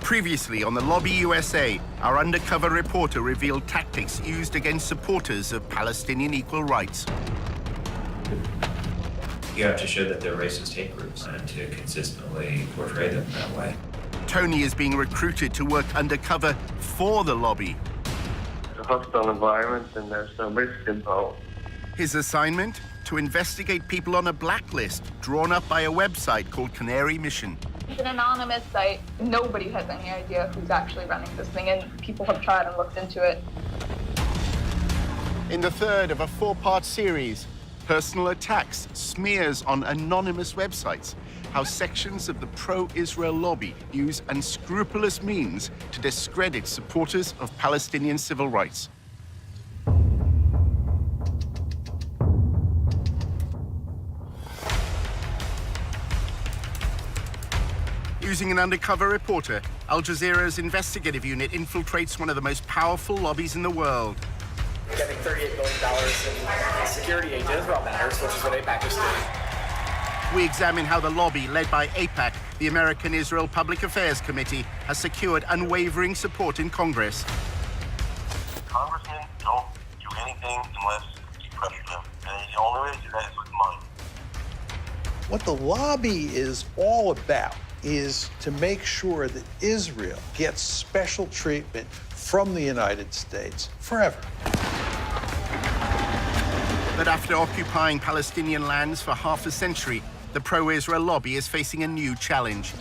Previously on the Lobby USA, our undercover reporter revealed tactics used against supporters of Palestinian equal rights. You have to show that they're racist hate groups and to consistently portray them that way. Tony is being recruited to work undercover for the lobby. It's a hostile environment and there's some risk involved. His assignment? To investigate people on a blacklist drawn up by a website called Canary Mission. It's an anonymous site. Nobody has any idea who's actually running this thing, and people have tried and looked into it. In the third of a four-part series, Personal Attacks, Smears on Anonymous Websites, how sections of the pro-Israel lobby use unscrupulous means to discredit supporters of Palestinian civil rights. Using an undercover reporter, Al Jazeera's investigative unit infiltrates one of the most powerful lobbies in the world. Getting $38 million in security aid to Israel matters, which is what AIPAC is doing. We examine how the lobby, led by AIPAC, the American Israel Public Affairs Committee, has secured unwavering support in Congress. Congressmen don't do anything unless you pressure them. And the only way to do that is with money. What the lobby is all about is to make sure that Israel gets special treatment from the United States forever. But after occupying Palestinian lands for half a century, the pro-Israel lobby is facing a new challenge.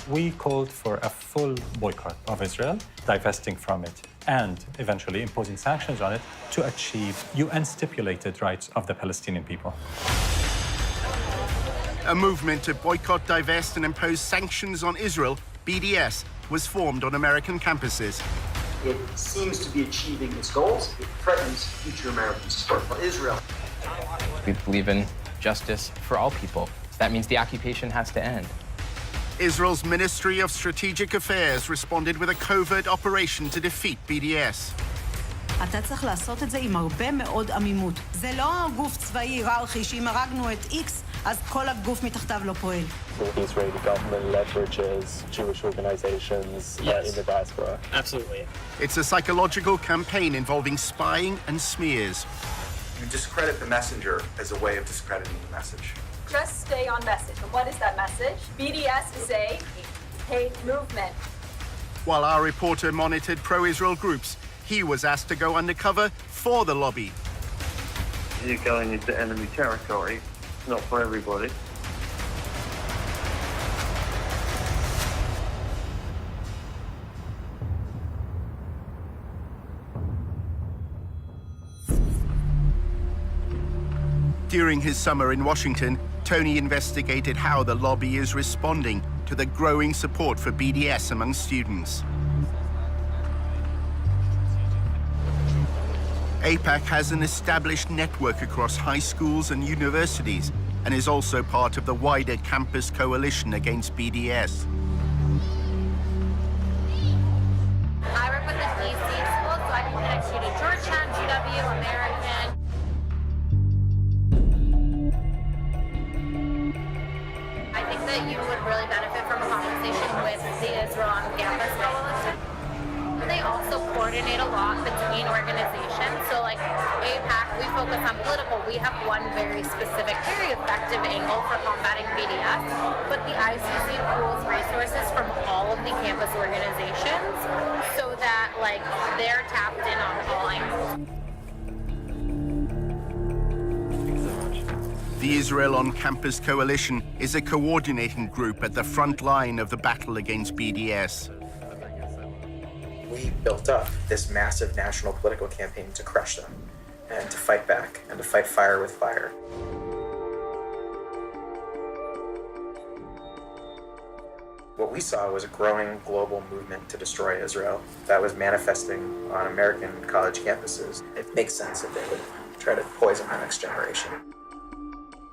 We called for a full boycott of Israel, divesting from it, and eventually imposing sanctions on it to achieve UN-stipulated rights of the Palestinian people. A movement to boycott, divest, and impose sanctions on Israel, BDS, was formed on American campuses. It seems to be achieving its goals. It threatens future American support for Israel. We believe in justice for all people. That means the occupation has to end. Israel's Ministry of Strategic Affairs responded with a covert operation to defeat BDS. אתה צריך לעשות את זה עם הרבה מאוד עמימות. זה לא גוף צבאי היררכי שאם הרגנו את X, אז כל הגוף מתחתיו לא פועל. The Israeli government leverages Jewish organizations in the diaspora. Absolutely. It's a psychological campaign involving spying and smears. You discredit the messenger as a way of discrediting the message. Just stay on message. And what is that message? BDS is a hate movement. While our reporter monitored pro-Israel groups, he was asked to go undercover for the lobby. You're going into enemy territory. It's not for everybody. During his summer in Washington, Tony investigated how the lobby is responding to the growing support for BDS among students. AIPAC has an established network across high schools and universities and is also part of the wider campus coalition against BDS. I work with the DC school, so I can connect you to Georgetown, GW, American. I think that you would really benefit from a conversation with the Israel on Campus Coalition. They also coordinate a lot between organizations. So like AIPAC, we focus on political. We have one very specific, very effective angle for combating BDS, but the ICC pools resources from all of the campus organizations so that like they're tapped in on all angles. The Israel on Campus Coalition is a coordinating group at the front line of the battle against BDS. We built up this massive national political campaign to crush them and to fight back and to fight fire with fire. What we saw was a growing global movement to destroy Israel that was manifesting on American college campuses. It makes sense that they would try to poison the next generation.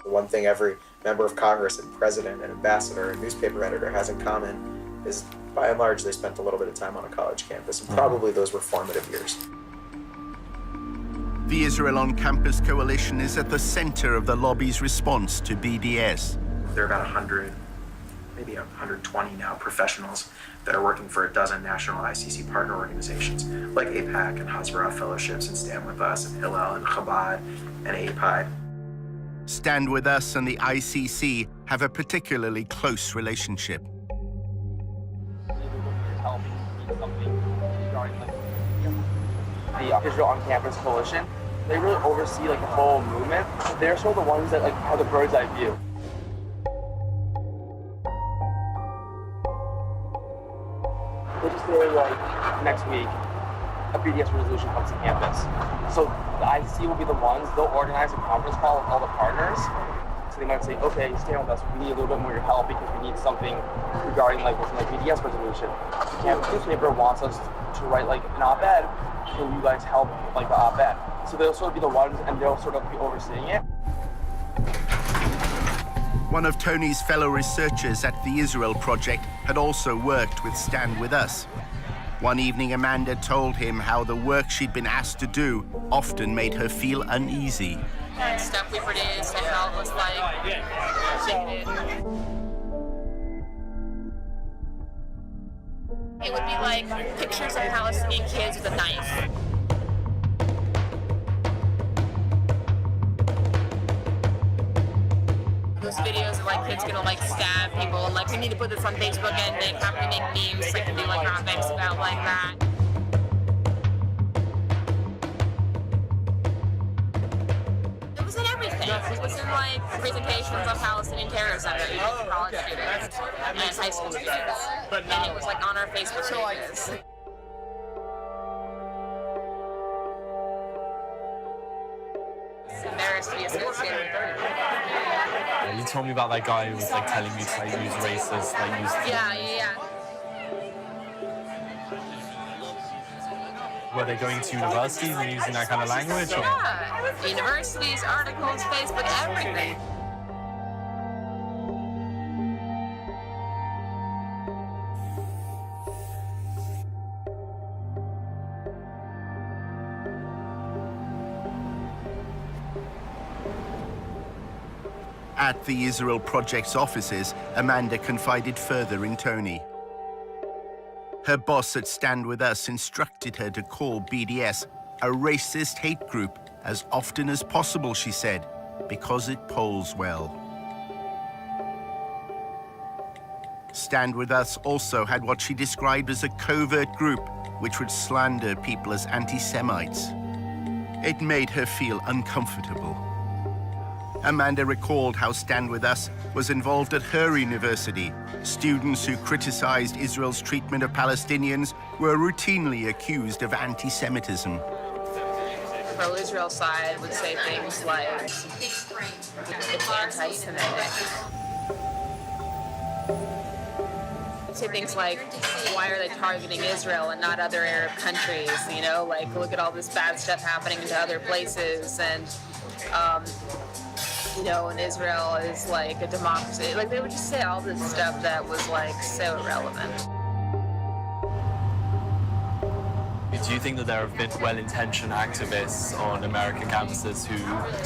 The one thing every member of Congress and president and ambassador and newspaper editor has in common is, by and large, they spent a little bit of time on a college campus, and probably those were formative years. The Israel on Campus Coalition is at the center of the lobby's response to BDS. There are about 100 maybe 120 now professionals that are working for a dozen national ICC partner organizations like APAC and Jazeera Fellowships and Stand With Us and Hillel and Chabad and API. Stand With Us and the ICC have a particularly close relationship. The Israel on Campus Coalition, they really oversee like the whole movement. They're sort of the ones that like have the bird's eye view. Let's just say like next week, a BDS resolution comes to campus. So the ICC will be the ones, they'll organize a conference call with all the partners. So they might say, okay, stand with us, we need a little bit more of your help because we need something regarding like what's like BDS resolution. The campus newspaper wants us to write like an op-ed. Can you guys help like the op-ed? So they'll sort of be the ones and they'll sort of be overseeing it. One of Tony's fellow researchers at the Israel Project had also worked with Stand With Us. One evening, Amanda told him how the work she'd been asked to do often made her feel uneasy. And stuff we produced, I felt was like, it would be like pictures of Palestinian kids with a knife. Those videos of like kids gonna like stab people and like we need to put this on Facebook and they have to make memes like do like graphics about like that. It was in everything. It was in like presentations on Palestinian terrorism that we did to college students and high school students. And it was like on our Facebook pages. It's embarrassed to be associated with it. You told me about that guy who was like telling you to like use racist, like use. Yeah. Were they going to universities and using that kind of language? Or? Yeah, universities, articles, Facebook, everything. At the Israel Project's offices, Amanda confided further in Tony. Her boss at Stand With Us instructed her to call BDS a racist hate group as often as possible, she said, because it polls well. Stand With Us also had what she described as a covert group which would slander people as anti-Semites. It made her feel uncomfortable. Amanda recalled how Stand With Us was involved at her university. Students who criticized Israel's treatment of Palestinians were routinely accused of anti-Semitism. The pro-Israel side would say things like, it's anti-Semitic. Say things like, why are they targeting Israel and not other Arab countries? You know, like, look at all this bad stuff happening to other places. And, you know, and Israel is like a democracy. Like, they would just say all this stuff that was like so irrelevant. Do you think that there have been well-intentioned activists on American campuses who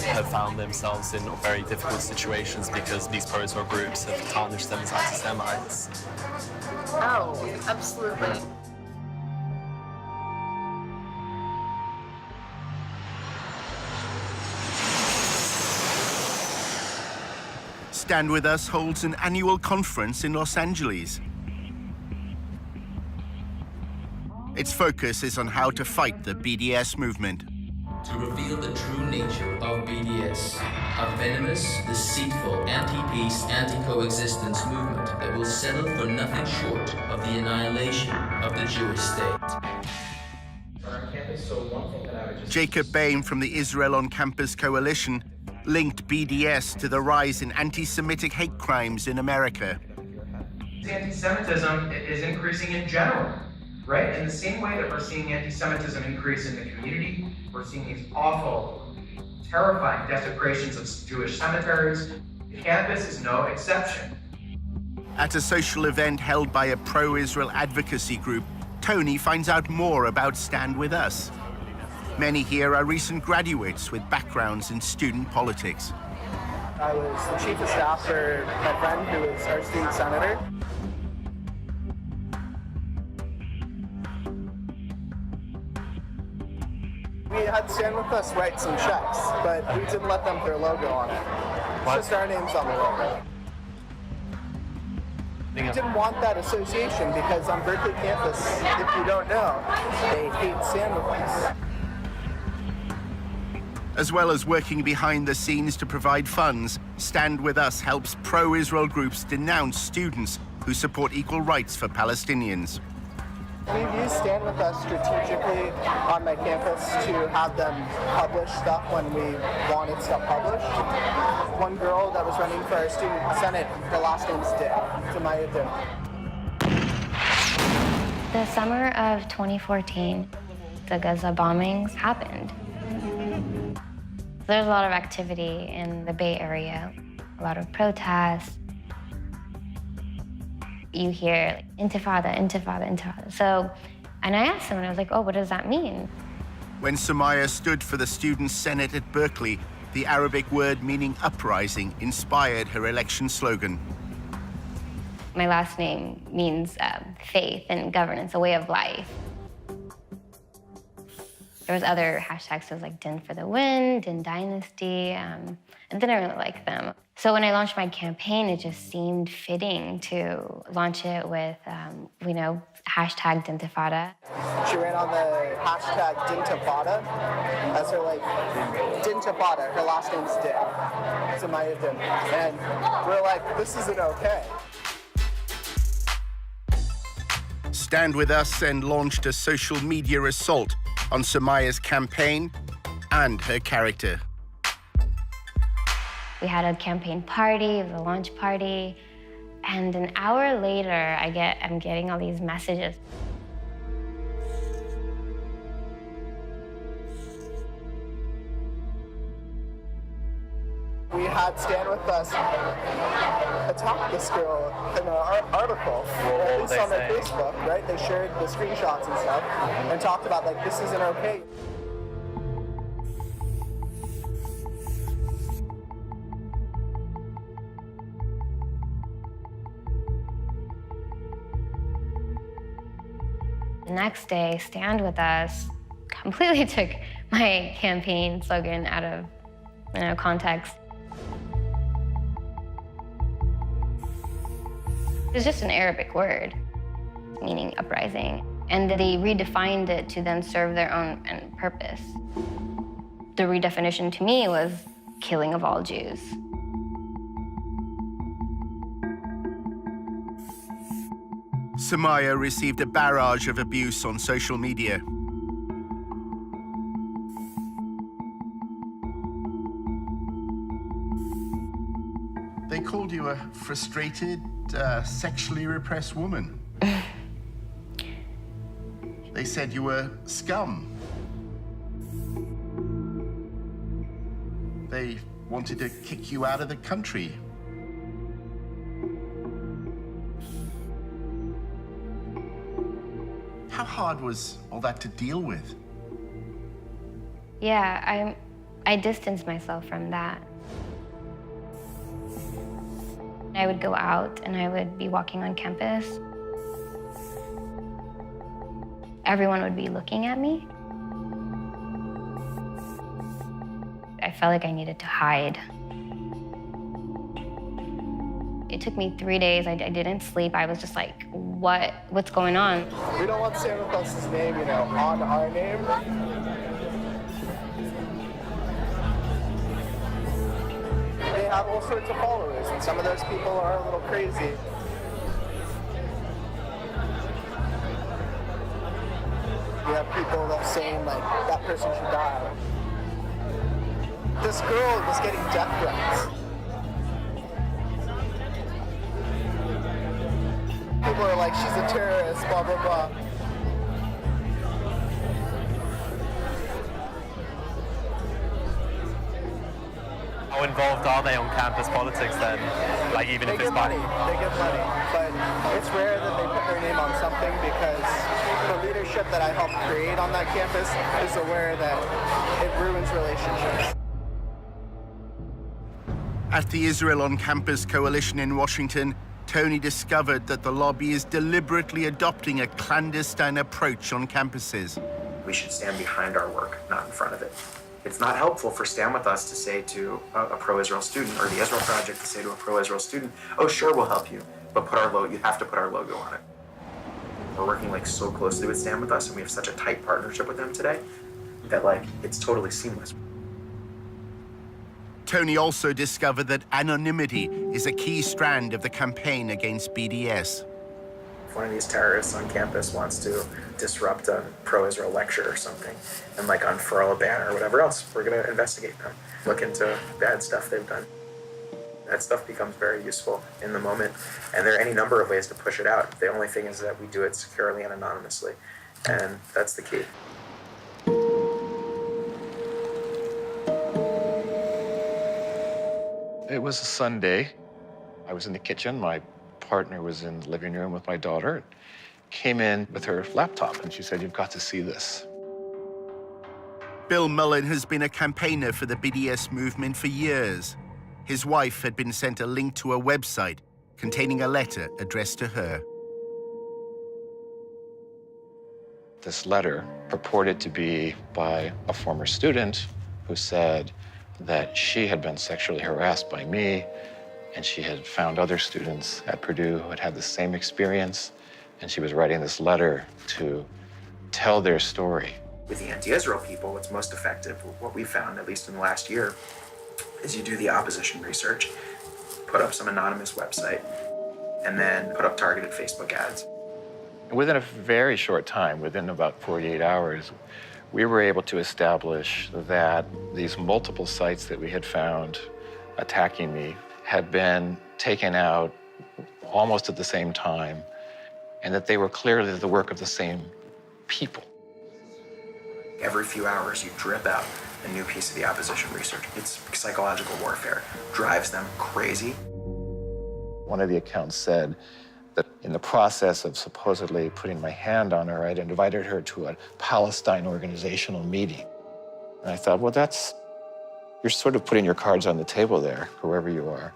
have found themselves in very difficult situations because these pro-Israel groups have tarnished them as anti-Semites? Oh, absolutely. Stand With Us holds an annual conference in Los Angeles. Its focus is on how to fight the BDS movement. To reveal the true nature of BDS, a venomous, deceitful, anti-peace, anti-coexistence movement that will settle for nothing short of the annihilation of the Jewish state. Jacob Bain from the Israel on Campus Coalition linked BDS to the rise in anti-Semitic hate crimes in America. Anti-Semitism is increasing in general, right? In the same way that we're seeing anti-Semitism increase in the community, we're seeing these awful, terrifying desecrations of Jewish cemeteries. Campus is no exception. At a social event held by a pro-Israel advocacy group, Tony finds out more about Stand With Us. Many here are recent graduates with backgrounds in student politics. I was the chief of staff for my friend who is our student senator. We had Stand With Us write some checks, but we didn't let them put their logo on it. It's just our names on the logo. We didn't want that association because on Berkeley campus, if you don't know, they hate Stand With Us. As well as working behind the scenes to provide funds, Stand With Us helps pro-Israel groups denounce students who support equal rights for Palestinians. We've used Stand With Us strategically on my campus to have them publish stuff when we wanted stuff published. One girl that was running for our student senate, her last name's Dick, Samaya Dick. The summer of 2014, the Gaza bombings happened. There's a lot of activity in the Bay Area, a lot of protests. You hear like, intifada, intifada, intifada. So, and I asked them, and I was like, oh, what does that mean? When Samaya stood for the Student Senate at Berkeley, the Arabic word meaning uprising inspired her election slogan. My last name means faith and governance, a way of life. There was other hashtags, so it was like Din for the Win, Din Dynasty, and didn't really like them. So when I launched my campaign, it just seemed fitting to launch it with, hashtag Dintifada. She ran on the hashtag Dintifada as her Dintifada, her last name's Din, Samaya Din. And we're like, this isn't okay. Stand With Us then launched a social media assault on Samaya's campaign and her character. We had a campaign party, it was a launch party, and an hour later, I'm getting all these messages. We had Stand With Us attack this girl in an article, at least on their Facebook, right? They shared the screenshots and stuff and talked about, like, this isn't okay. The next day, Stand With Us completely took my campaign slogan out of context. It's just an Arabic word, meaning uprising. And they redefined it to then serve their own purpose. The redefinition to me was killing of all Jews. Samaya received a barrage of abuse on social media. They called you a frustrated, sexually repressed woman. They said you were scum. They wanted to kick you out of the country. How hard was all that to deal with? Yeah, I distanced myself from that. I would go out and I would be walking on campus. Everyone would be looking at me. I felt like I needed to hide. It took me 3 days. I didn't sleep. I was just like, what's going on? We don't want Stand With Us's name, on our name. They have all sorts of followers, and some of those people are a little crazy. You have people that are saying, like, that person should die. This girl was getting death threats. People are like, she's a terrorist, blah, blah, blah. How involved are they on campus politics then? Like even if it's money, they get money, but it's rare that they put their name on something because the leadership that I helped create on that campus is aware that it ruins relationships. At the Israel on Campus Coalition in Washington, Tony discovered that the lobby is deliberately adopting a clandestine approach on campuses. We should stand behind our work, not in front of it. It's not helpful for Stand With Us to say to a pro-Israel student, or the Israel Project to say to a pro-Israel student, oh, sure, we'll help you, but you have to put our logo on it. We're working like so closely with Stand With Us, and we have such a tight partnership with them today that like it's totally seamless. Tony also discovered that anonymity is a key strand of the campaign against BDS. If one of these terrorists on campus wants to disrupt a pro-Israel lecture or something and like unfurl a banner or whatever else, we're going to investigate them, look into bad stuff they've done. That stuff becomes very useful in the moment, and there are any number of ways to push it out. The only thing is that we do it securely and anonymously, and that's the key. It was a Sunday. I was in the kitchen. My partner was in the living room with my daughter. Came in with her laptop, and she said, "You've got to see this." Bill Mullen has been a campaigner for the BDS movement for years. His wife had been sent a link to a website containing a letter addressed to her. This letter purported to be by a former student who said that she had been sexually harassed by me, and she had found other students at Purdue who had had the same experience, and she was writing this letter to tell their story. With the anti-Israel people, what's most effective, what we found, at least in the last year, is you do the opposition research, put up some anonymous website, and then put up targeted Facebook ads. Within a very short time, within about 48 hours, we were able to establish that these multiple sites that we had found attacking me had been taken out almost at the same time, and that they were clearly the work of the same people. Every few hours, you drip out a new piece of the opposition research. It's psychological warfare. Drives them crazy. One of the accounts said that in the process of supposedly putting my hand on her, I'd invited her to a Palestine organizational meeting. And I thought, well, you're sort of putting your cards on the table there, whoever you are.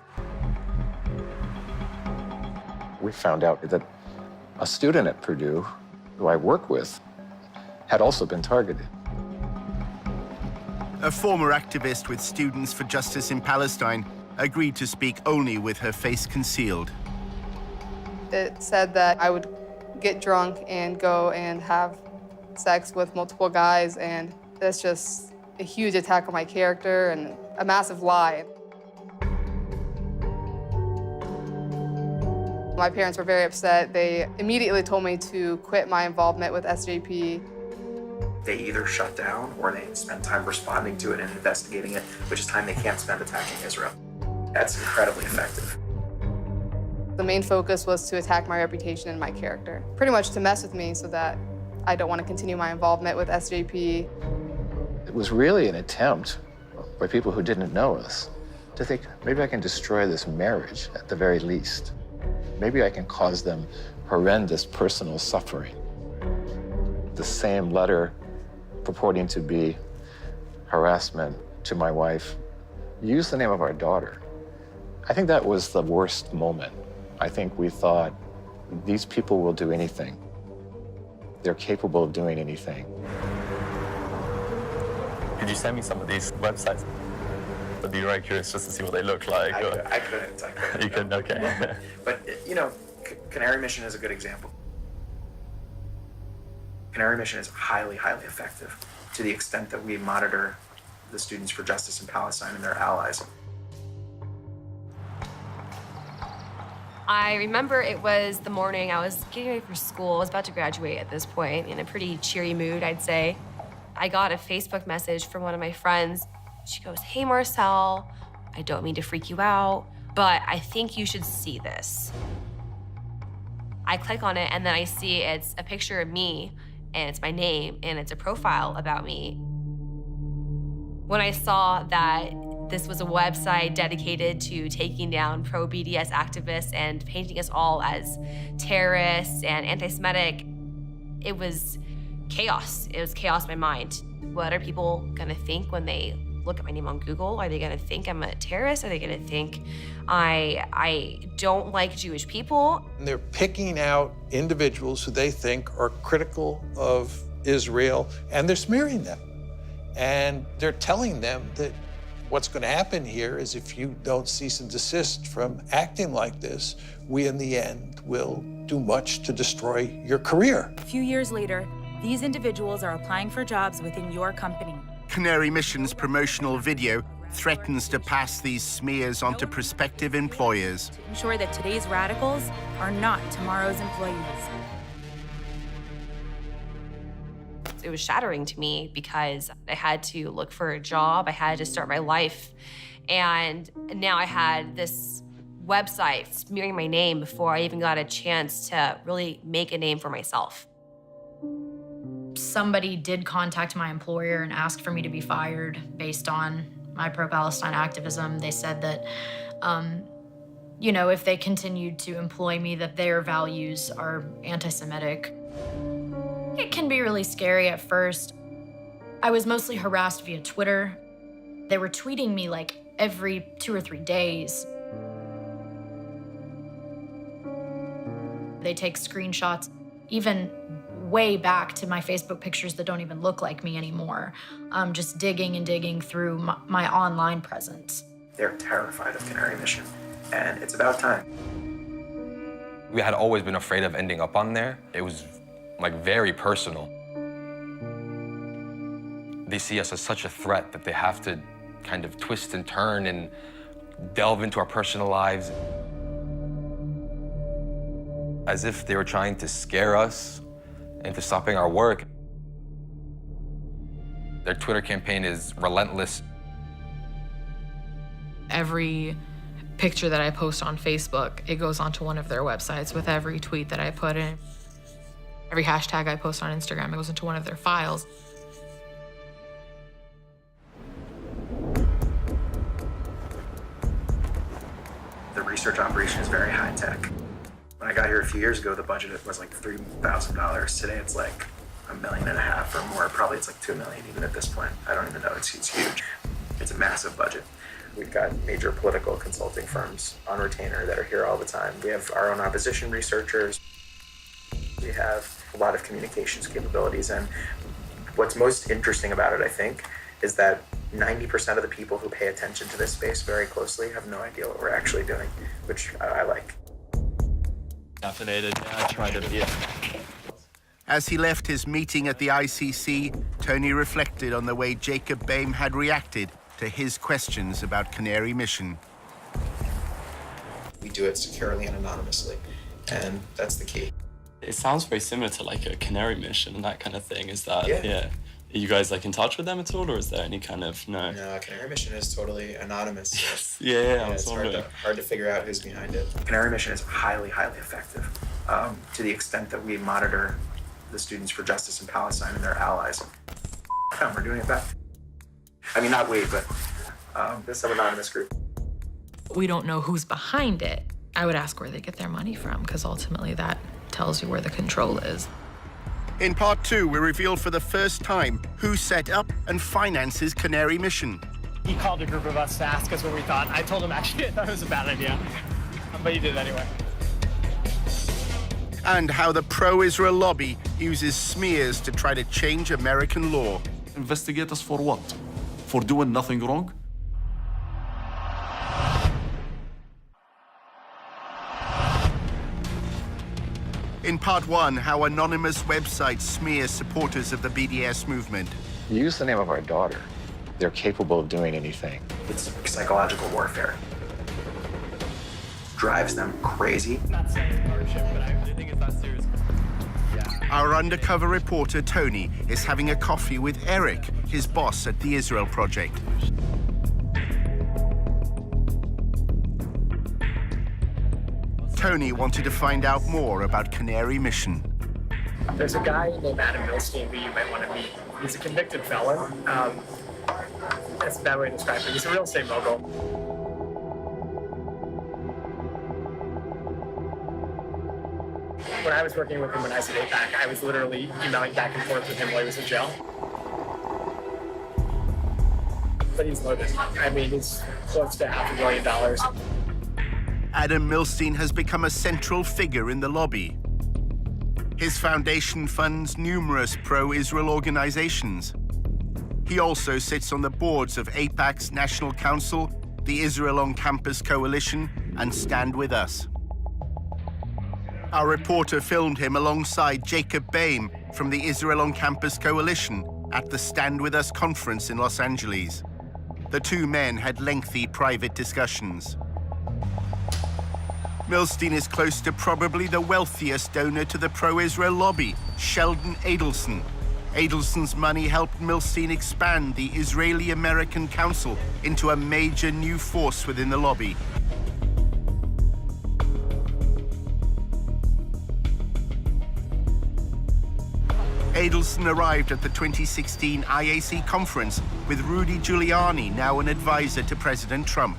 We found out that a student at Purdue, who I work with, had also been targeted. A former activist with Students for Justice in Palestine agreed to speak only with her face concealed. It said that I would get drunk and go and have sex with multiple guys, and that's just a huge attack on my character and a massive lie. My parents were very upset. They immediately told me to quit my involvement with SJP. They either shut down or they spend time responding to it and investigating it, which is time they can't spend attacking Israel. That's incredibly effective. The main focus was to attack my reputation and my character, pretty much to mess with me so that I don't want to continue my involvement with SJP. It was really an attempt by people who didn't know us to think, maybe I can destroy this marriage at the very least. Maybe I can cause them horrendous personal suffering. The same letter purporting to be harassment to my wife used the name of our daughter. I think that was the worst moment. I think we thought, these people will do anything. They're capable of doing anything. Could you send me some of these websites? I'd be very curious just to see what they look like. I couldn't. You couldn't, okay. But, you know, Canary Mission is a good example. Canary Mission is highly, highly effective to the extent that we monitor the Students for Justice in Palestine and their allies. I remember it was the morning I was getting ready for school. I was about to graduate at this point, in a pretty cheery mood, I'd say. I got a Facebook message from one of my friends. She goes, "Hey, Marcel, I don't mean to freak you out, but I think you should see this." I click on it, and then I see it's a picture of me, and it's my name, and it's a profile about me. When I saw that this was a website dedicated to taking down pro-BDS activists and painting us all as terrorists and anti-Semitic, it was chaos. It was chaos in my mind. What are people gonna think when they look at my name on Google? Are they gonna think I'm a terrorist? Are they gonna think I don't like Jewish people? And they're picking out individuals who they think are critical of Israel, and they're smearing them. And they're telling them that what's going to happen here is if you don't cease and desist from acting like this, we in the end will do much to destroy your career. A few years later, these individuals are applying for jobs within your company. Canary Mission's promotional video threatens to pass these smears on to prospective employers. To ensure that today's radicals are not tomorrow's employees. It was shattering to me because I had to look for a job, I had to start my life, and now I had this website smearing my name before I even got a chance to really make a name for myself. Somebody did contact my employer and ask for me to be fired based on my pro-Palestine activism. They said that, you know, if they continued to employ me, that their values are anti-Semitic. It can be really scary at first. I was mostly harassed via Twitter. They were tweeting me like every 2 or 3 days. They take screenshots, even way back to my Facebook pictures that don't even look like me anymore. Just digging and digging through my online presence. They're terrified of Canary Mission, and it's about time. We had always been afraid of ending up on there. It was like very personal. They see us as such a threat that they have to kind of twist and turn and delve into our personal lives. As if they were trying to scare us into stopping our work. Their Twitter campaign is relentless. Every picture that I post on Facebook, it goes onto one of their websites with every tweet that I put in. Every hashtag I post on Instagram, it goes into one of their files. The research operation is very high tech. When I got here a few years ago, the budget was like $3,000. Today it's like $1.5 million or more. Probably it's like $2 million even at this point. I don't even know, it's huge. It's a massive budget. We've got major political consulting firms on retainer that are here all the time. We have our own opposition researchers. We have a lot of communications capabilities, and what's most interesting about it, I think, is that 90% of the people who pay attention to this space very closely have no idea what we're actually doing, which I like. Caffeinated, yeah, I try to be. As he left his meeting at the ICC, Tony reflected on the way Jacob Boehm had reacted to his questions about Canary Mission. We do it securely and anonymously, and that's the key. It sounds very similar to like a Canary Mission and that kind of thing. Is that, yeah. Are you guys like in touch with them at all, or is there any kind of, no? No, Canary Mission is totally anonymous. Yes. Yeah, it's hard to figure out who's behind it. Canary Mission is highly, highly effective to the extent that we monitor the Students for Justice in Palestine and their allies. We're doing it back. I mean, not we, but this some anonymous group. We don't know who's behind it. I would ask where they get their money from, because ultimately that tells you where the control is. In part 2, we reveal for the first time who set up and finances Canary Mission. He called a group of us to ask us what we thought. I told him actually I thought it was a bad idea, but he did anyway. And how the pro-Israel lobby uses smears to try to change American law. Investigate us for what? For doing nothing wrong? In part 1, how anonymous websites smear supporters of the BDS movement. Use the name of our daughter. They're capable of doing anything. It's psychological warfare. Drives them crazy. Not saying ownership, but I think it's not serious. Our undercover reporter, Tony, is having a coffee with Eric, his boss at the Israel Project. Tony wanted to find out more about Canary Mission. There's a guy named Adam Milstein who you might want to meet. He's a convicted felon. That's a bad way to describe it. He's a real estate mogul. When I was working with him when I was at APAC, I was literally emailing back and forth with him while he was in jail. But but he's loaded. I mean, he's close to $500 million. Adam Milstein has become a central figure in the lobby. His foundation funds numerous pro-Israel organizations. He also sits on the boards of AIPAC's National Council, the Israel on Campus Coalition, and Stand With Us. Our reporter filmed him alongside Jacob Boehm from the Israel on Campus Coalition at the Stand With Us conference in Los Angeles. The two men had lengthy private discussions. Milstein is close to probably the wealthiest donor to the pro-Israel lobby, Sheldon Adelson. Adelson's money helped Milstein expand the Israeli-American Council into a major new force within the lobby. Adelson arrived at the 2016 IAC conference with Rudy Giuliani, now an advisor to President Trump.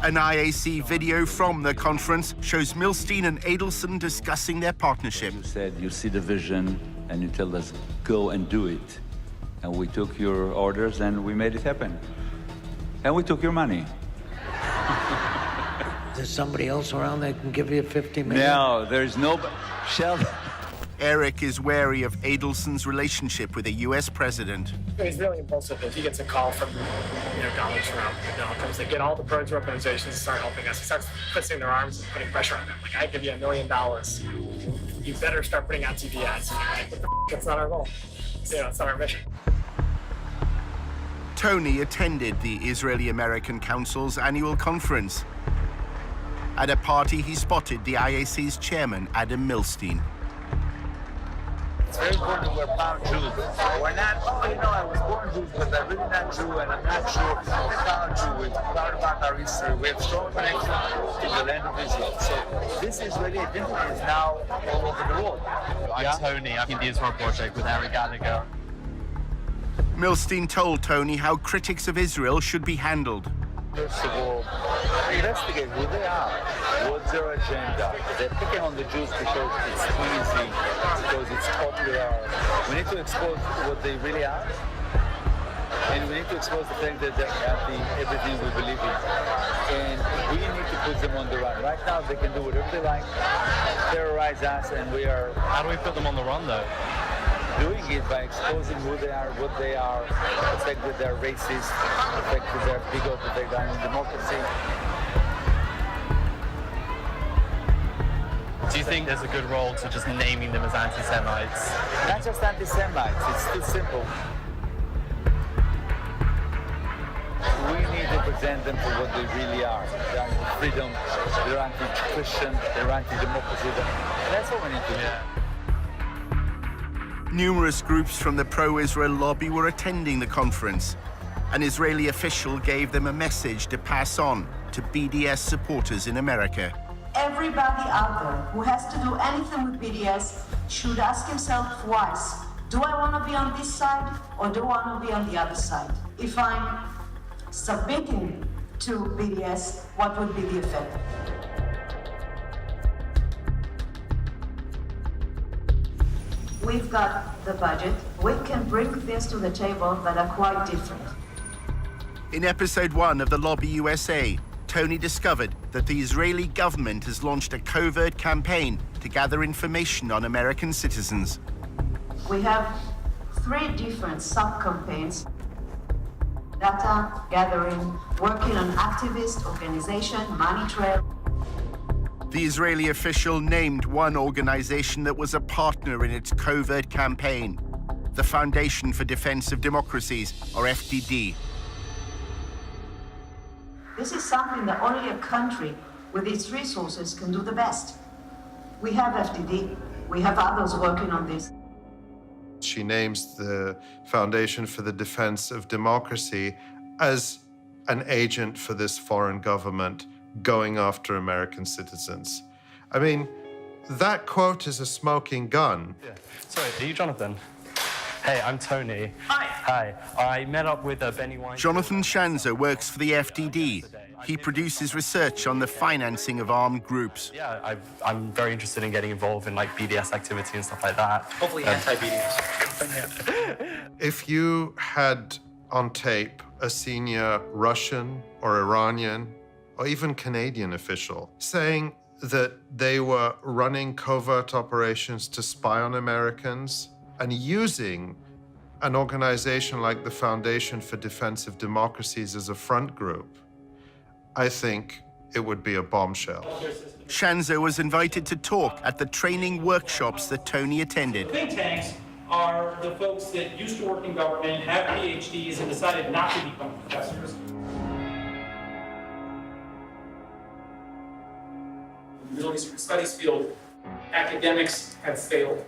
An IAC video from the conference shows Milstein and Adelson discussing their partnership. You said you see the vision and you tell us, go and do it. And we took your orders and we made it happen. And we took your money. There's somebody else around that can give you $50 million? No, there's no... Sheldon. Eric is wary of Adelson's relationship with the U.S. president. He's really impulsive. If he gets a call from, Donald Trump, comes to get all the pro organizations to start helping us. He starts twisting their arms and putting pressure on them. Like, I give you $1 million. You better start putting out TV ads. Like, what the that's not our goal. It's not our mission. Tony attended the Israeli-American Council's annual conference. At a party, he spotted the IAC's chairman, Adam Milstein. It's very important that we're proud Jews. We're not, I was born Jews, but I'm really not Jew, and I'm not sure I'm proud Jew. We're proud about our history. We have strong connection to the land of Israel. So this Israeli identity is now all over the world. I'm Tony. I'm in the Israel Project with Eric Gallagher. Milstein told Tony how critics of Israel should be handled. First of all, investigate who they are. What's their agenda? They're picking on the Jews because it's easy, because it's popular. We need to expose what they really are. And we need to expose the fact that they're anti everything we believe in. And we need to put them on the run. Right now, they can do whatever they like, terrorize us, and we are... How do we put them on the run, though? Doing it by exposing who they are, what they are, the fact that they're racist, the fact that they're bigot, that they're anti-democracy. Do you think there's a good role to just naming them as anti-Semites? Not just anti-Semites, it's too simple. We need to present them for what they really are. They're anti-freedom, they're anti-Christian, they're anti-democracy. That's what we need to do. Yeah. Numerous groups from the pro-Israel lobby were attending the conference. An Israeli official gave them a message to pass on to BDS supporters in America. Everybody out there who has to do anything with BDS should ask himself twice, do I want to be on this side or do I want to be on the other side? If I'm submitting to BDS, what would be the effect? We've got the budget. We can bring things to the table that are quite different. In episode 1 of The Lobby USA, Tony discovered that the Israeli government has launched a covert campaign to gather information on American citizens. We have 3 different sub-campaigns: data gathering, working on activist organization, money trail. The Israeli official named one organization that was a partner in its covert campaign, the Foundation for Defense of Democracies, or FDD. This is something that only a country with its resources can do the best. We have FDD. We have others working on this. She names the Foundation for the Defense of Democracy as an agent for this foreign government going after American citizens. I mean, that quote is a smoking gun. Yeah. Sorry, are you Jonathan? Hey, I'm Tony. Hi. I met up with Benny Weinstein. Jonathan Shanzer works for the FDD. He produces research on the financing of armed groups. Yeah, I'm very interested in getting involved in BDS activity and stuff like that. Hopefully anti-BDS. If you had on tape a senior Russian or Iranian or even Canadian official saying that they were running covert operations to spy on Americans and using an organization like the Foundation for Defense of Democracies as a front group, I think it would be a bombshell. Shanzo was invited to talk at the training workshops that Tony attended. Think tanks are the folks that used to work in government, have PhDs, and decided not to become professors. In the Middle Eastern Studies field, academics have failed,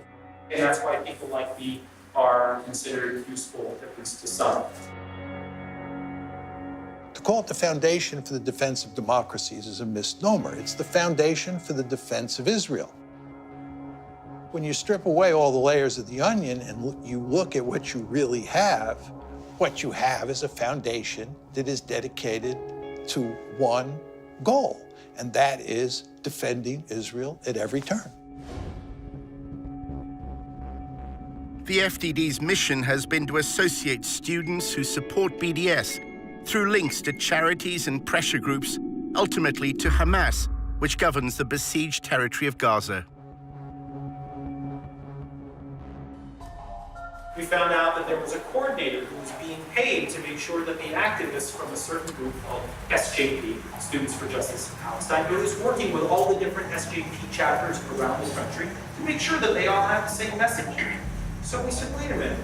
and that's why people like me are considered useful, at least to some. To call it the Foundation for the Defense of Democracies is a misnomer. It's the Foundation for the Defense of Israel. When you strip away all the layers of the onion and you look at what you really have, what you have is a foundation that is dedicated to one goal, and that is defending Israel at every turn. The FDD's mission has been to associate students who support BDS through links to charities and pressure groups, ultimately to Hamas, which governs the besieged territory of Gaza. We found out that there was a coordinator who was being paid to make sure that the activists from a certain group called SJP, Students for Justice in Palestine, who was working with all the different SJP chapters around the country to make sure that they all have the same message. So we said, wait a minute,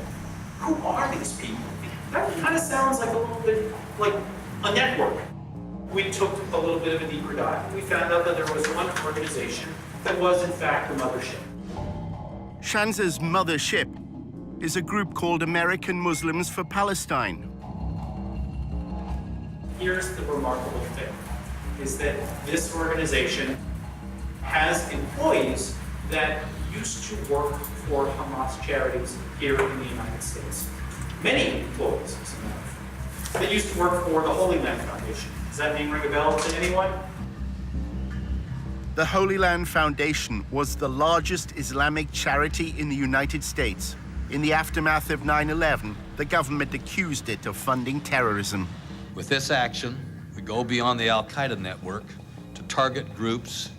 who are these people? That kind of sounds like a little bit like a network. We took a little bit of a deeper dive, and we found out that there was one organization that was, in fact, the mothership. Shanza's mothership is a group called American Muslims for Palestine. Here's the remarkable thing, is that this organization has employees that used to work for Hamas charities here in the United States. Many employees, as a matter of fact, that used to work for the Holy Land Foundation. Does that name ring a bell to anyone? The Holy Land Foundation was the largest Islamic charity in the United States. In the aftermath of 9/11, the government accused it of funding terrorism. With this action, we go beyond the al-Qaeda network to target groups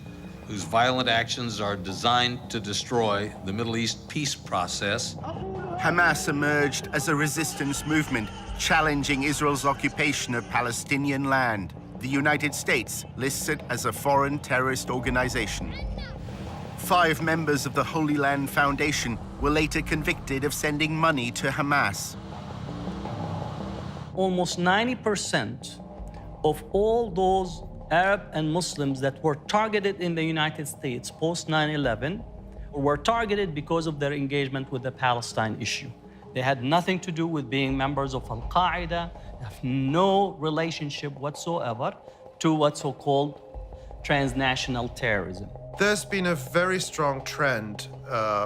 whose violent actions are designed to destroy the Middle East peace process. Hamas emerged as a resistance movement, challenging Israel's occupation of Palestinian land. The United States lists it as a foreign terrorist organization. 5 members of the Holy Land Foundation were later convicted of sending money to Hamas. Almost 90% of all those Arab and Muslims that were targeted in the United States post 9/11 were targeted because of their engagement with the Palestine issue. They had nothing to do with being members of Al-Qaeda, have no relationship whatsoever to what's so-called transnational terrorism. There's been a very strong trend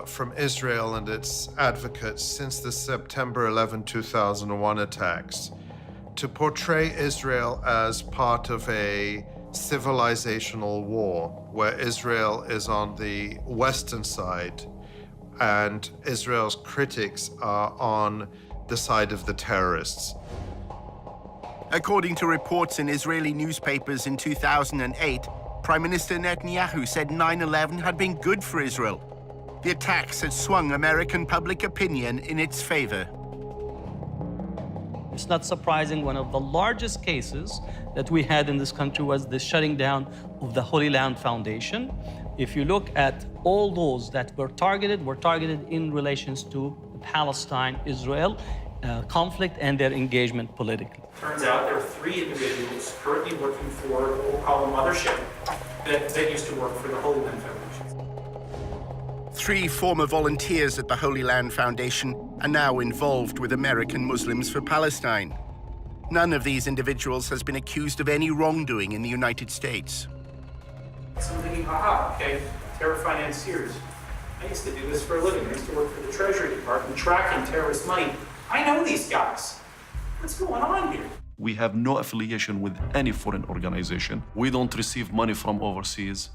from Israel and its advocates since the September 11, 2001 attacks to portray Israel as part of a civilizational war where Israel is on the Western side and Israel's critics are on the side of the terrorists. According to reports in Israeli newspapers in 2008, Prime Minister Netanyahu said 9/11 had been good for Israel. The attacks had swung American public opinion in its favor. It's not surprising one of the largest cases that we had in this country was the shutting down of the Holy Land Foundation. If you look at all those that were targeted in relations to the Palestine-Israel conflict and their engagement politically. Turns out there are 3 individuals currently working for what we'll call a mothership that used to work for the Holy Land Foundation. 3 former volunteers at the Holy Land Foundation are now involved with American Muslims for Palestine. None of these individuals has been accused of any wrongdoing in the United States. So I'm thinking, aha, okay, terror financiers. I used to do this for a living. I used to work for the Treasury Department tracking terrorist money. I know these guys. What's going on here? We have no affiliation with any foreign organization. We don't receive money from overseas.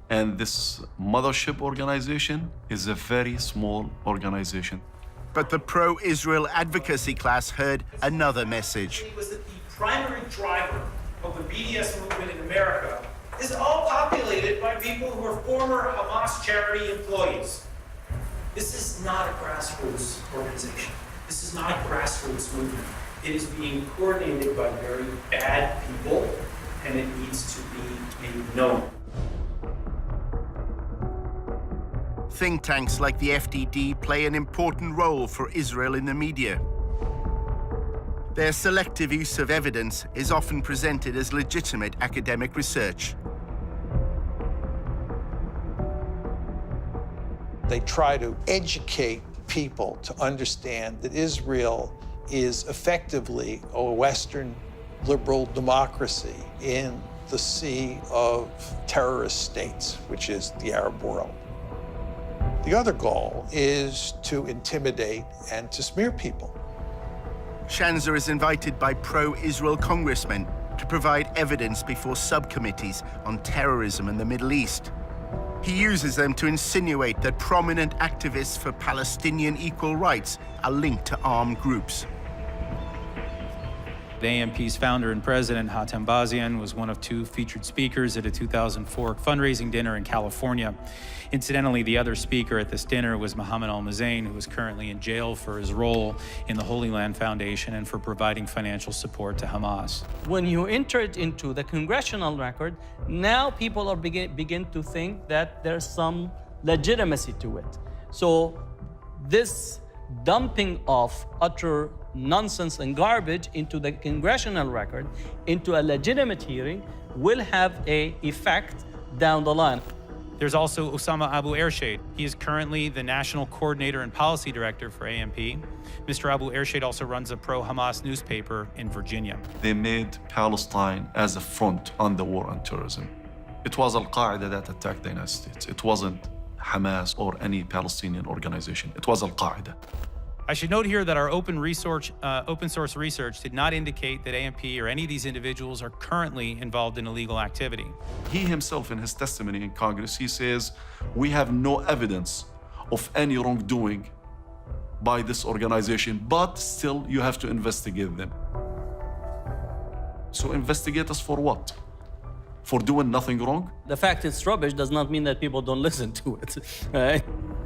And this mothership organization is a very small organization. But the pro-Israel advocacy class heard another message. Was that the primary driver of the BDS movement in America is all populated by people who are former Hamas charity employees. This is not a grassroots organization. This is not a grassroots movement. It is being coordinated by very bad people, and it needs to be made known. Think tanks like the FDD play an important role for Israel in the media. Their selective use of evidence is often presented as legitimate academic research. They try to educate people to understand that Israel is effectively a Western liberal democracy in the sea of terrorist states, which is the Arab world. The other goal is to intimidate and to smear people. Shanzer is invited by pro-Israel congressmen to provide evidence before subcommittees on terrorism in the Middle East. He uses them to insinuate that prominent activists for Palestinian equal rights are linked to armed groups. The AMP's founder and president, Hatem Bazian, was one of 2 featured speakers at a 2004 fundraising dinner in California. Incidentally, the other speaker at this dinner was Mohammed Al-Mazain, who is currently in jail for his role in the Holy Land Foundation and for providing financial support to Hamas. When you enter it into the congressional record, now people are begin to think that there's some legitimacy to it. So this dumping of utter nonsense and garbage into the congressional record, into a legitimate hearing, will have an effect down the line. There's also Osama Abu Ershad. He is currently the National Coordinator and Policy Director for AMP. Mr. Abu Ershad also runs a pro-Hamas newspaper in Virginia. They made Palestine as a front on the war on terrorism. It was Al-Qaeda that attacked the United States. It wasn't Hamas or any Palestinian organization. It was Al-Qaeda. I should note here that our open source research did not indicate that AMP or any of these individuals are currently involved in illegal activity. He himself, in his testimony in Congress, he says, we have no evidence of any wrongdoing by this organization, but still you have to investigate them. So investigate us for what? For doing nothing wrong? The fact it's rubbish does not mean that people don't listen to it, right?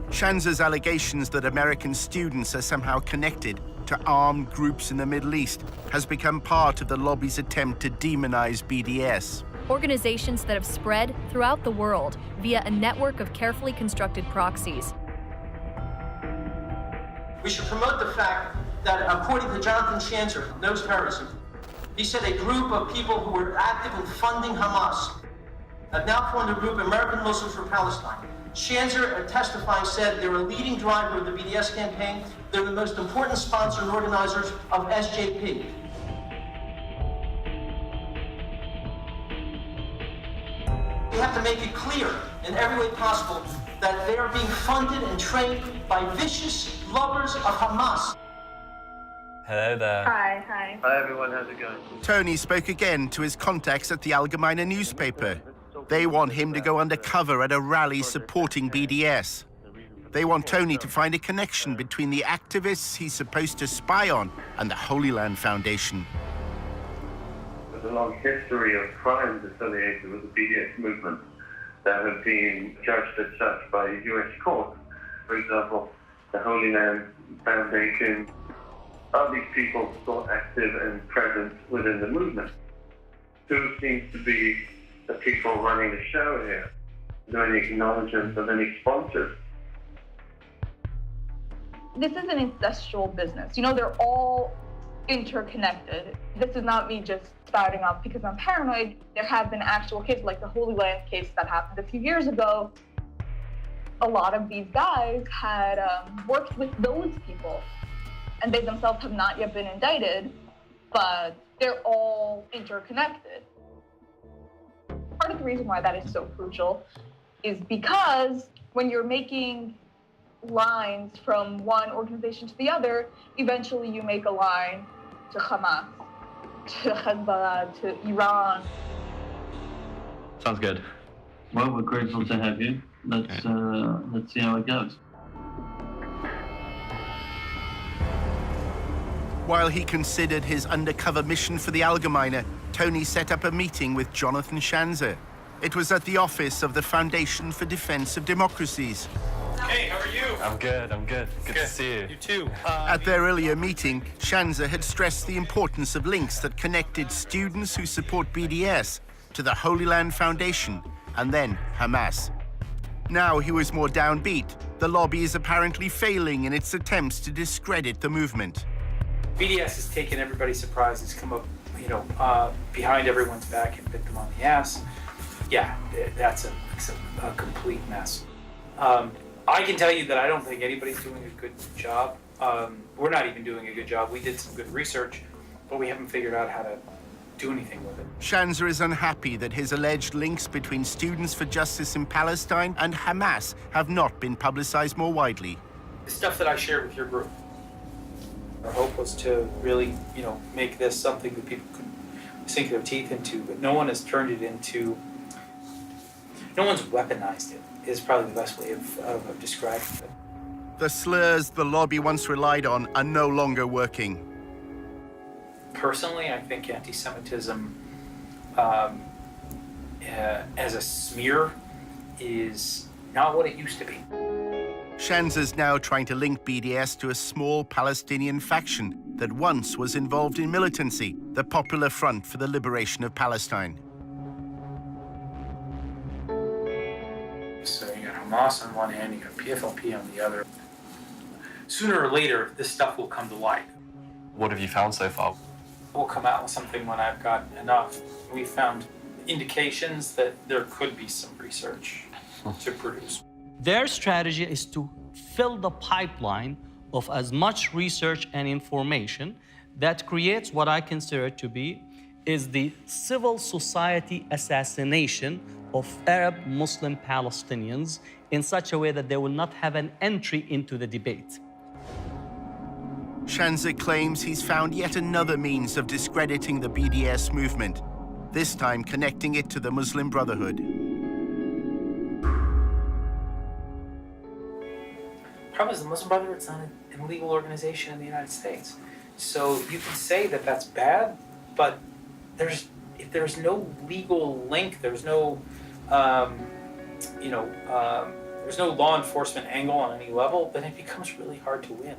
Shanzer's allegations that American students are somehow connected to armed groups in the Middle East has become part of the lobby's attempt to demonize BDS. Organizations that have spread throughout the world via a network of carefully constructed proxies. We should promote the fact that, according to Jonathan Shanzer from Knows Terrorism, he said a group of people who were actively funding Hamas have now formed a group, American Muslims for Palestine. Shanzer, testifying, said they're a leading driver of the BDS campaign. They're the most important sponsor and organizers of SJP. We have to make it clear in every way possible that they are being funded and trained by vicious lovers of Hamas. Hello there. Hi. Hi everyone, how's it going? Tony spoke again to his contacts at the Allgemeine newspaper. They want him to go undercover at a rally supporting BDS. They want Tony to find a connection between the activists he's supposed to spy on and the Holy Land Foundation. There's a long history of crimes affiliated with the BDS movement that have been judged as such by US courts. For example, the Holy Land Foundation. Are these people still active and present within the movement? Who seems to be the people running the show here? Is there any acknowledgement of any sponsors? This is an incestual business. You know, they're all interconnected. This is not me just spouting off because I'm paranoid. There have been actual cases, like the Holy Land case that happened a few years ago. A lot of these guys had worked with those people, and they themselves have not yet been indicted, but they're all interconnected. Part of the reason why that is so crucial is because when you're making lines from one organization to the other, eventually you make a line to Hamas, to Hezbollah, to Iran. Sounds good. Well, we're grateful to have you. Let's see how it goes. While he considered his undercover mission for the Allgemeine, Tony set up a meeting with Jonathan Schanzer. It was at the office of the Foundation for Defense of Democracies. Hey, how are you? I'm good, I'm good. Good to see you. You too. At their earlier meeting, Schanzer had stressed the importance of links that connected students who support BDS to the Holy Land Foundation and then Hamas. Now he was more downbeat. The lobby is apparently failing in its attempts to discredit the movement. BDS has taken everybody's surprise. It's come up, behind everyone's back and bit them on the ass. Yeah, it's a complete mess. I can tell you that I don't think anybody's doing a good job. We're not even doing a good job. We did some good research, but we haven't figured out how to do anything with it. Schanzer is unhappy that his alleged links between Students for Justice in Palestine and Hamas have not been publicized more widely. The stuff that I shared with your group, our hope was to really, make this something that people could sink their teeth into, but no one has turned it into, no one's weaponized it, is probably the best way of describing it. The slurs the lobby once relied on are no longer working. Personally, I think anti-Semitism as a smear is not what it used to be. Schanzer's now trying to link BDS to a small Palestinian faction that once was involved in militancy, the Popular Front for the Liberation of Palestine. So you got Hamas on one hand, you got PFLP on the other. Sooner or later, this stuff will come to light. What have you found so far? We'll come out with something when I've got enough. We found indications that there could be some research to produce. Their strategy is to fill the pipeline of as much research and information that creates what I consider to be is the civil society assassination of Arab Muslim Palestinians in such a way that they will not have an entry into the debate. Schanzer claims he's found yet another means of discrediting the BDS movement, this time connecting it to the Muslim Brotherhood. The problem is the Muslim Brotherhood's not an illegal organization in the United States. So you can say that that's bad, but if there's no legal link, there's no, there's no law enforcement angle on any level, then it becomes really hard to win.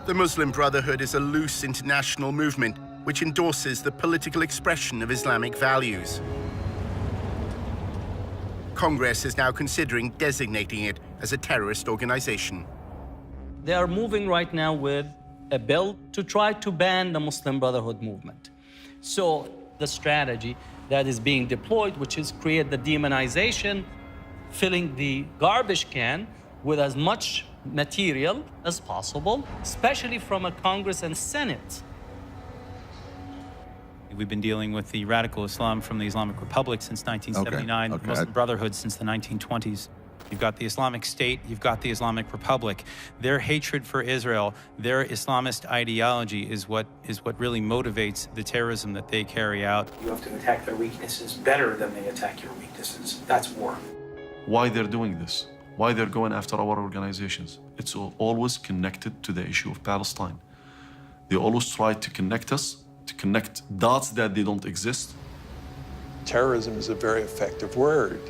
The Muslim Brotherhood is a loose international movement which endorses the political expression of Islamic values. Congress is now considering designating it as a terrorist organization. They are moving right now with a bill to try to ban the Muslim Brotherhood movement. So the strategy that is being deployed, which is create the demonization, filling the garbage can with as much material as possible, especially from a Congress and Senate. We've been dealing with the radical Islam from the Islamic Republic since 1979, the Muslim Brotherhood since the 1920s. You've got the Islamic State, you've got the Islamic Republic. Their hatred for Israel, their Islamist ideology is what really motivates the terrorism that they carry out. You have to attack their weaknesses better than they attack your weaknesses. That's war. Why they're doing this? Why they're going after our organizations? It's always connected to the issue of Palestine. They always try to connect us, to connect dots that they don't exist. Terrorism is a very effective word.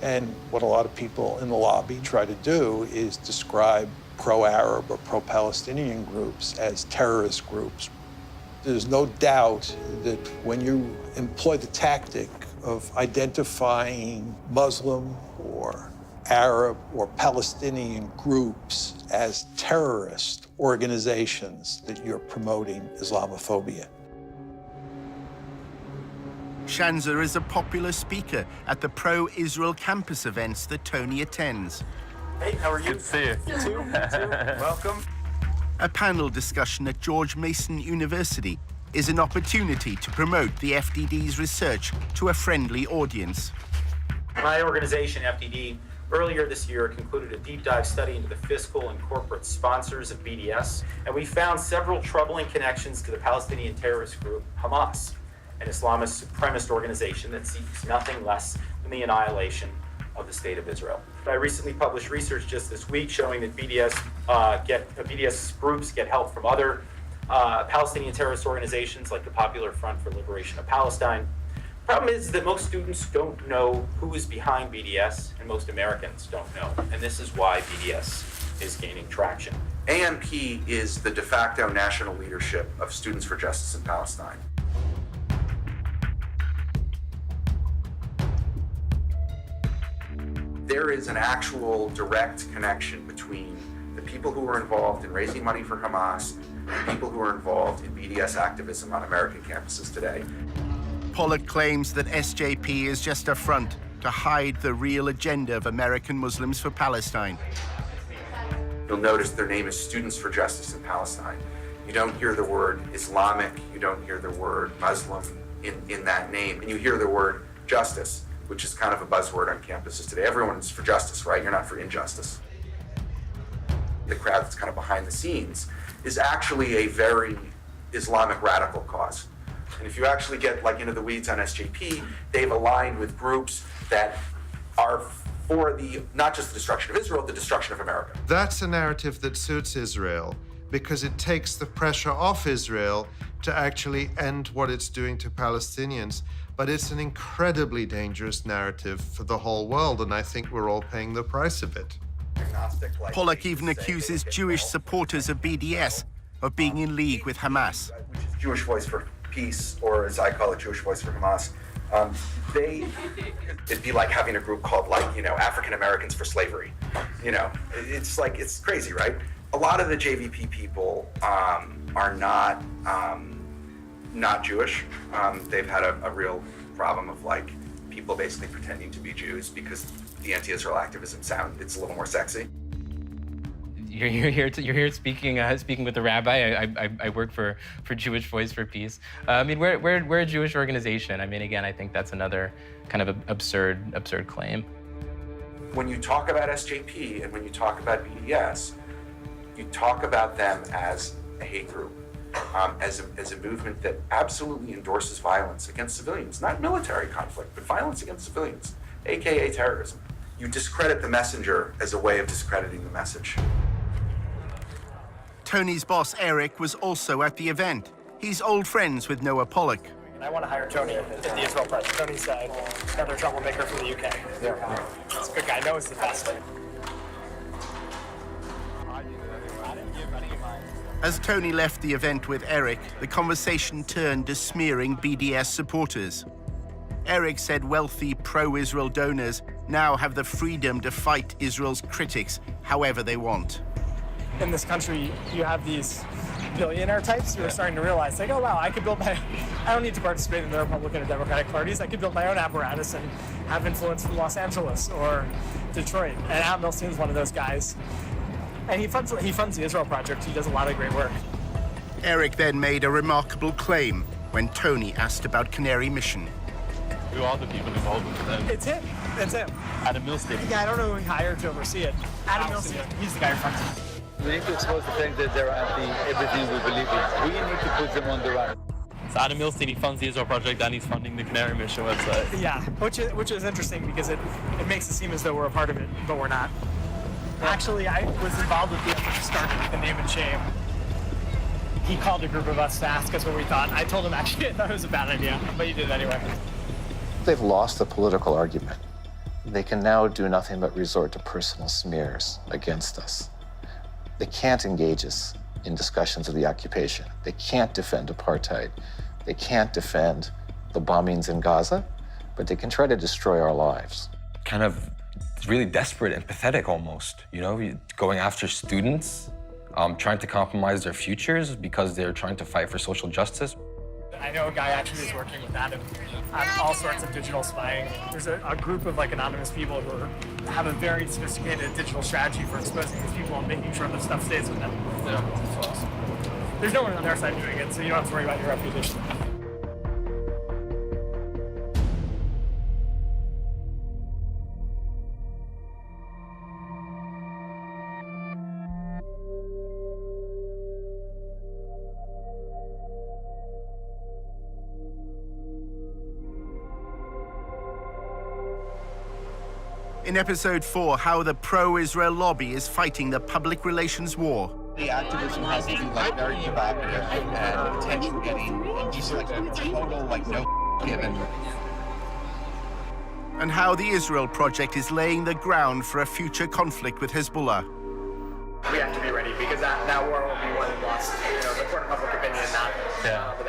And what a lot of people in the lobby try to do is describe pro-Arab or pro-Palestinian groups as terrorist groups. There's no doubt that when you employ the tactic of identifying Muslim or Arab or Palestinian groups as terrorist organizations, that you're promoting Islamophobia. Schanzer is a popular speaker at the pro-Israel campus events that Tony attends. Hey, how are you? Good to see you. You too. Welcome. A panel discussion at George Mason University is an opportunity to promote the FDD's research to a friendly audience. My organization, FDD, earlier this year concluded a deep dive study into the fiscal and corporate sponsors of BDS, and we found several troubling connections to the Palestinian terrorist group Hamas, an Islamist supremacist organization that seeks nothing less than the annihilation of the state of Israel. I recently published research just this week showing that BDS groups get help from other Palestinian terrorist organizations like the Popular Front for Liberation of Palestine. Problem is that most students don't know who is behind BDS, and most Americans don't know. And this is why BDS is gaining traction. AMP is the de facto national leadership of Students for Justice in Palestine. There is an actual direct connection between the people who are involved in raising money for Hamas and people who are involved in BDS activism on American campuses today. Pollock claims that SJP is just a front to hide the real agenda of American Muslims for Palestine. You'll notice their name is Students for Justice in Palestine. You don't hear the word Islamic, you don't hear the word Muslim in that name, and you hear the word justice, which is kind of a buzzword on campuses today. Everyone's for justice, right? You're not for injustice. The crowd that's kind of behind the scenes is actually a very Islamic radical cause. And if you actually get like into the weeds on SJP, they've aligned with groups that are for the, not just the destruction of Israel, the destruction of America. That's a narrative that suits Israel because it takes the pressure off Israel to actually end what it's doing to Palestinians. But it's an incredibly dangerous narrative for the whole world, and I think we're all paying the price of it. Pollock even accuses Jewish supporters of BDS of being in league with Hamas. Which is Jewish Voice for Peace, or as I call it, Jewish Voice for Hamas. It'd be like having a group called, like, you know, African Americans for Slavery. You know, it's like, it's crazy, right? A lot of the JVP people are not Jewish. They've had a real problem of like people basically pretending to be Jews because the anti-Israel activism it's a little more sexy. You're here speaking with the rabbi. I work for Jewish Voice for Peace. I mean, we're a Jewish organization. I mean, again, I think that's another kind of absurd claim. When you talk about SJP and when you talk about BDS, you talk about them as a hate group, as a movement that absolutely endorses violence against civilians, not military conflict, but violence against civilians, AKA terrorism. You discredit the messenger as a way of discrediting the message. Tony's boss, Eric, was also at the event. He's old friends with Noah Pollock. I want to hire Tony at the Israel project. Tony's another troublemaker from the UK. Yeah. He's a good guy. Noah's the best. As Tony left the event with Eric, the conversation turned to smearing BDS supporters. Eric said wealthy pro-Israel donors now have the freedom to fight Israel's critics however they want. In this country, you have these billionaire types who are starting to realize, like, oh wow, I don't need to participate in the Republican or Democratic parties. I could build my own apparatus and have influence from Los Angeles or Detroit. And Adam Milstein's one of those guys. And he funds the Israel Project. He does a lot of great work. Eric then made a remarkable claim when Tony asked about Canary Mission. Who are the people involved with them? It's him. It's him. Adam Milstein. Yeah, I don't know who he hired to oversee it. Adam Milstein. He's the guy who funds it. We need to expose the fact that they're anti everything we believe in. We need to put them on the right. So Adam Milstein, he funds the Israel Project and he's funding the Canary Mission website. Yeah, which is interesting because it makes it seem as though we're a part of it, but we're not. Actually, I was involved with the effort to start the Name and Shame. He called a group of us to ask us what we thought. I told him actually I thought it was a bad idea, but he did it anyway. They've lost the political argument. They can now do nothing but resort to personal smears against us. They can't engage us in discussions of the occupation. They can't defend apartheid. They can't defend the bombings in Gaza, but they can try to destroy our lives. Kind of really desperate and pathetic almost, you know, going after students, trying to compromise their futures because they're trying to fight for social justice. I know a guy actually is working with Adam on all sorts of digital spying. There's a group of like anonymous people who have a very sophisticated digital strategy for exposing these people and making sure that stuff stays with them. Yeah. There's no one on their side doing it, so you don't have to worry about your reputation. In episode 4, how the pro-Israel lobby is fighting the public relations war, The activism has to be like very provocative and attention getting and just like total like no given. And how the Israel Project is laying the ground for a future conflict with Hezbollah. We have to be ready because that war will be won and lost. You know, the court of public opinion, not the